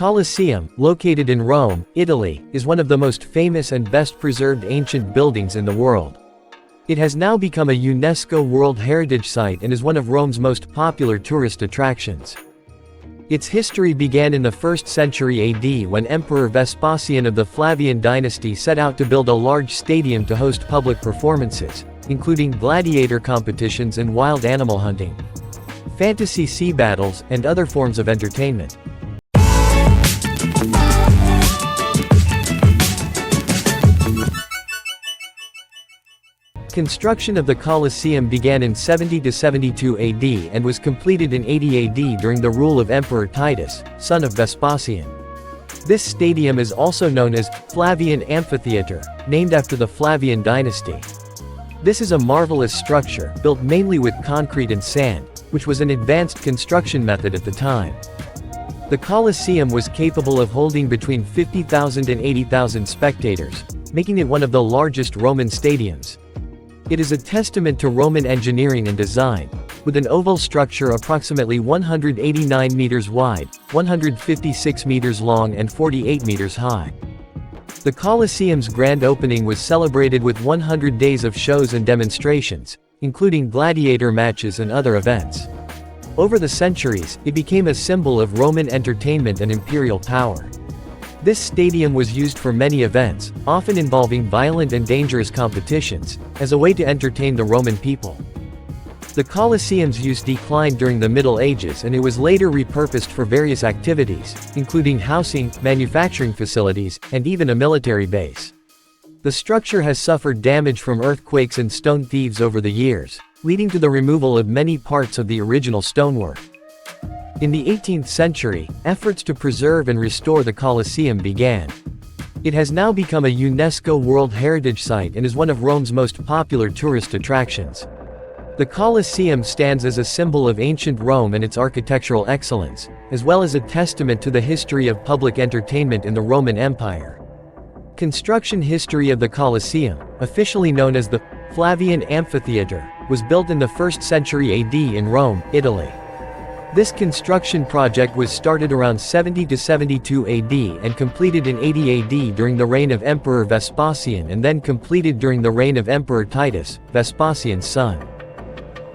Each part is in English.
Colosseum, located in Rome, Italy, is one of the most famous and best-preserved ancient buildings in the world. It has now become a UNESCO World Heritage Site and is one of Rome's most popular tourist attractions. Its history began in the 1st century AD when Emperor Vespasian of the Flavian dynasty set out to build a large stadium to host public performances, including gladiator competitions and wild animal hunting, fantasy sea battles, and other forms of entertainment. Construction of the Colosseum began in 70 to 72 AD and was completed in 80 AD during the rule of Emperor Titus, son of Vespasian. This stadium is also known as Flavian Amphitheater, named after the Flavian dynasty. This is a marvelous structure, built mainly with concrete and sand, which was an advanced construction method at the time. The Colosseum was capable of holding between 50,000 and 80,000 spectators, making it one of the largest Roman stadiums. It is a testament to Roman engineering and design, with an oval structure approximately 189 meters wide, 156 meters long and 48 meters high. The Colosseum's grand opening was celebrated with 100 days of shows and demonstrations, including gladiator matches and other events. Over the centuries, it became a symbol of Roman entertainment and imperial power. This stadium was used for many events, often involving violent and dangerous competitions, as a way to entertain the Roman people. The Colosseum's use declined during the Middle Ages and it was later repurposed for various activities, including housing, manufacturing facilities, and even a military base. The structure has suffered damage from earthquakes and stone thieves over the years, leading to the removal of many parts of the original stonework. In the 18th century, efforts to preserve and restore the Colosseum began. It has now become a UNESCO World Heritage Site and is one of Rome's most popular tourist attractions. The Colosseum stands as a symbol of ancient Rome and its architectural excellence, as well as a testament to the history of public entertainment in the Roman Empire. Construction history of the Colosseum, officially known as the Flavian Amphitheater, was built in the 1st century AD in Rome, Italy. This construction project was started around 70 to 72 AD and completed in 80 AD during the reign of Emperor Vespasian and then completed during the reign of Emperor Titus, Vespasian's son.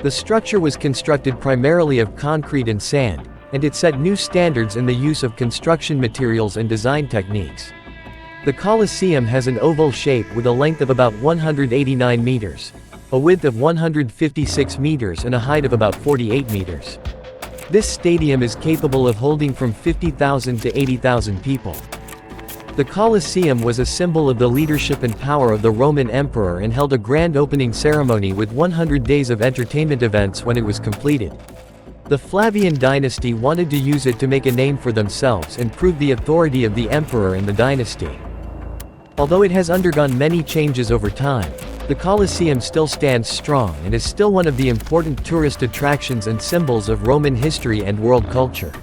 The structure was constructed primarily of concrete and sand, and it set new standards in the use of construction materials and design techniques. The Colosseum has an oval shape with a length of about 189 meters, a width of 156 meters and a height of about 48 meters. This stadium is capable of holding from 50,000 to 80,000 people. The Colosseum was a symbol of the leadership and power of the Roman emperor and held a grand opening ceremony with 100 days of entertainment events when it was completed. The Flavian dynasty wanted to use it to make a name for themselves and prove the authority of the emperor and the dynasty. Although it has undergone many changes over time, the Colosseum still stands strong and is still one of the important tourist attractions and symbols of Roman history and world culture.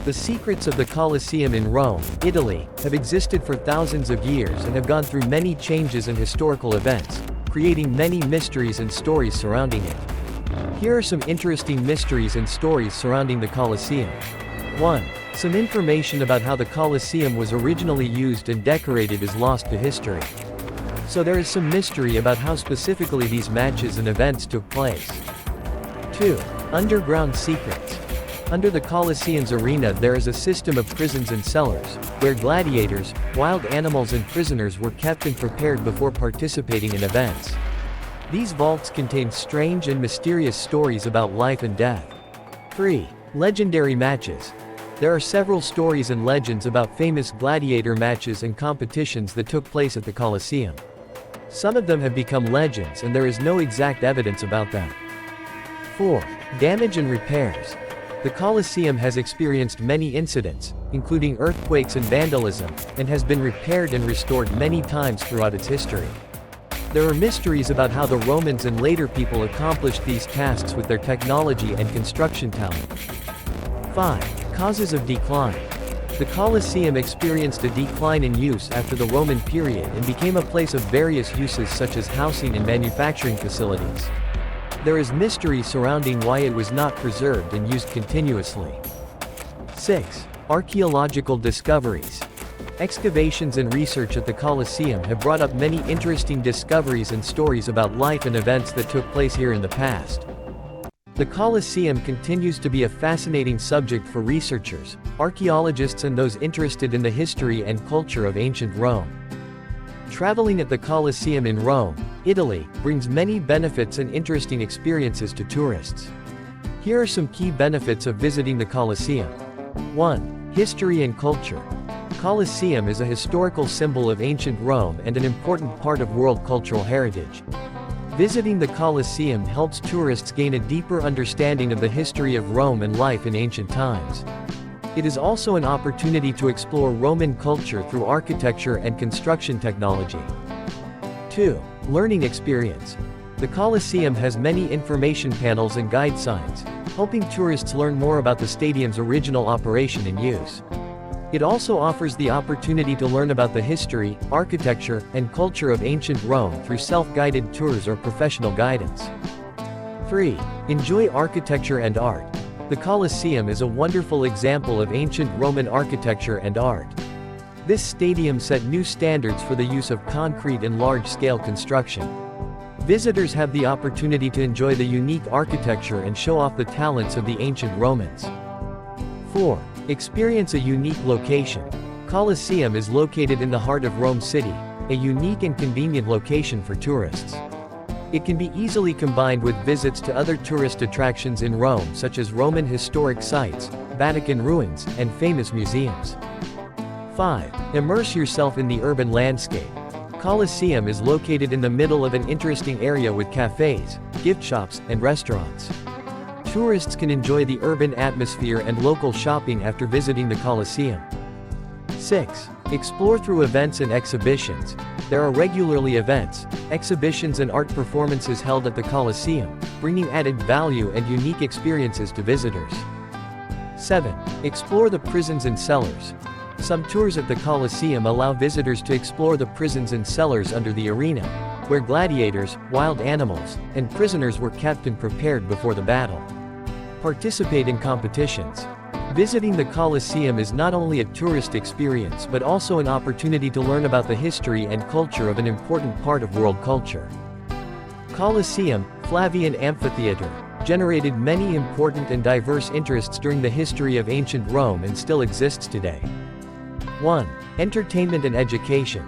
The secrets of the Colosseum in Rome, Italy, have existed for thousands of years and have gone through many changes and historical events, creating many mysteries and stories surrounding it. Here are some interesting mysteries and stories surrounding the Colosseum. 1. Some information about how the Colosseum was originally used and decorated is lost to history. So there is some mystery about how specifically these matches and events took place. 2. Underground secrets. Under the Colosseum's arena there is a system of prisons and cellars, where gladiators, wild animals and prisoners were kept and prepared before participating in events. These vaults contain strange and mysterious stories about life and death. 3. Legendary matches. There are several stories and legends about famous gladiator matches and competitions that took place at the Colosseum. Some of them have become legends and there is no exact evidence about them. 4. Damage and repairs. The Colosseum has experienced many incidents, including earthquakes and vandalism, and has been repaired and restored many times throughout its history. There are mysteries about how the Romans and later people accomplished these tasks with their technology and construction talent. 5. Causes of decline. The Colosseum experienced a decline in use after the Roman period and became a place of various uses such as housing and manufacturing facilities. There is mystery surrounding why it was not preserved and used continuously. 6. Archaeological discoveries. Excavations and research at the Colosseum have brought up many interesting discoveries and stories about life and events that took place here in the past. The Colosseum continues to be a fascinating subject for researchers, archaeologists and those interested in the history and culture of ancient Rome. Traveling at the Colosseum in Rome, Italy, brings many benefits and interesting experiences to tourists. Here are some key benefits of visiting the Colosseum. 1. History and culture. Colosseum is a historical symbol of ancient Rome and an important part of world cultural heritage. Visiting the Colosseum helps tourists gain a deeper understanding of the history of Rome and life in ancient times. It is also an opportunity to explore Roman culture through architecture and construction technology. 2. Learning experience. The Colosseum has many information panels and guide signs, helping tourists learn more about the stadium's original operation and use. It also offers the opportunity to learn about the history, architecture, and culture of ancient Rome through self-guided tours or professional guidance. 3. Enjoy architecture and art. The Colosseum is a wonderful example of ancient Roman architecture and art. This stadium set new standards for the use of concrete in large-scale construction. Visitors have the opportunity to enjoy the unique architecture and show off the talents of the ancient Romans. 4. Experience a unique location. Colosseum is located in the heart of Rome City, a unique and convenient location for tourists. It can be easily combined with visits to other tourist attractions in Rome such as Roman historic sites, Vatican ruins, and famous museums. 5. Immerse yourself in the urban landscape. Colosseum is located in the middle of an interesting area with cafes, gift shops, and restaurants. Tourists can enjoy the urban atmosphere and local shopping after visiting the Colosseum. 6. Explore through events and exhibitions. There are regularly events, exhibitions and art performances held at the Colosseum, bringing added value and unique experiences to visitors. 7. Explore the prisons and cellars. Some tours at the Colosseum allow visitors to explore the prisons and cellars under the arena, where gladiators, wild animals, and prisoners were kept and prepared before the battle. Participate in competitions. Visiting the Colosseum is not only a tourist experience but also an opportunity to learn about the history and culture of an important part of world culture. Colosseum, Flavian Amphitheater, generated many important and diverse interests during the history of ancient Rome and still exists today. 1. Entertainment and education.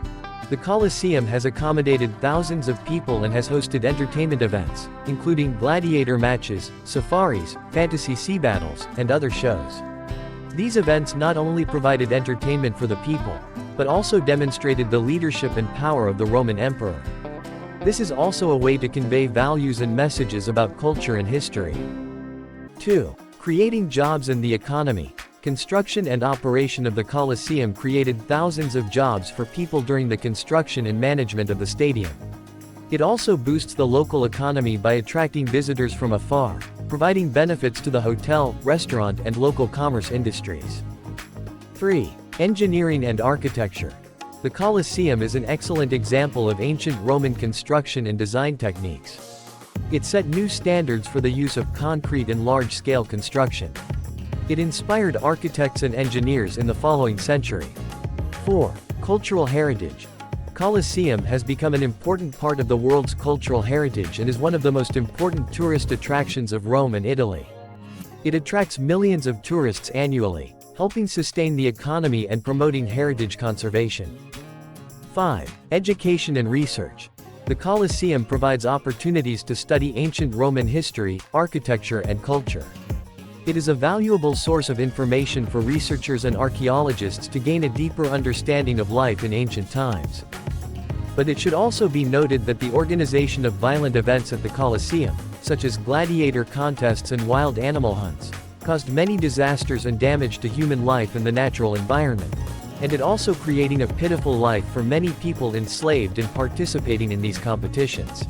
The Colosseum has accommodated thousands of people and has hosted entertainment events, including gladiator matches, safaris, fantasy sea battles, and other shows. These events not only provided entertainment for the people, but also demonstrated the leadership and power of the Roman emperor. This is also a way to convey values and messages about culture and history. 2. Creating jobs and the economy. Construction and operation of the Colosseum created thousands of jobs for people during the construction and management of the stadium. It also boosts the local economy by attracting visitors from afar, providing benefits to the hotel, restaurant, and local commerce industries. 3. Engineering and architecture. The Colosseum is an excellent example of ancient Roman construction and design techniques. It set new standards for the use of concrete in large-scale construction. It inspired architects and engineers in the following century. 4. Cultural heritage. Colosseum has become an important part of the world's cultural heritage and is one of the most important tourist attractions of Rome and Italy. It attracts millions of tourists annually, helping sustain the economy and promoting heritage conservation. 5. Education and research. The Colosseum provides opportunities to study ancient Roman history, architecture, and culture. It is a valuable source of information for researchers and archaeologists to gain a deeper understanding of life in ancient times. But it should also be noted that the organization of violent events at the Colosseum, such as gladiator contests and wild animal hunts, caused many disasters and damage to human life and the natural environment, and it also creating a pitiful life for many people enslaved and participating in these competitions.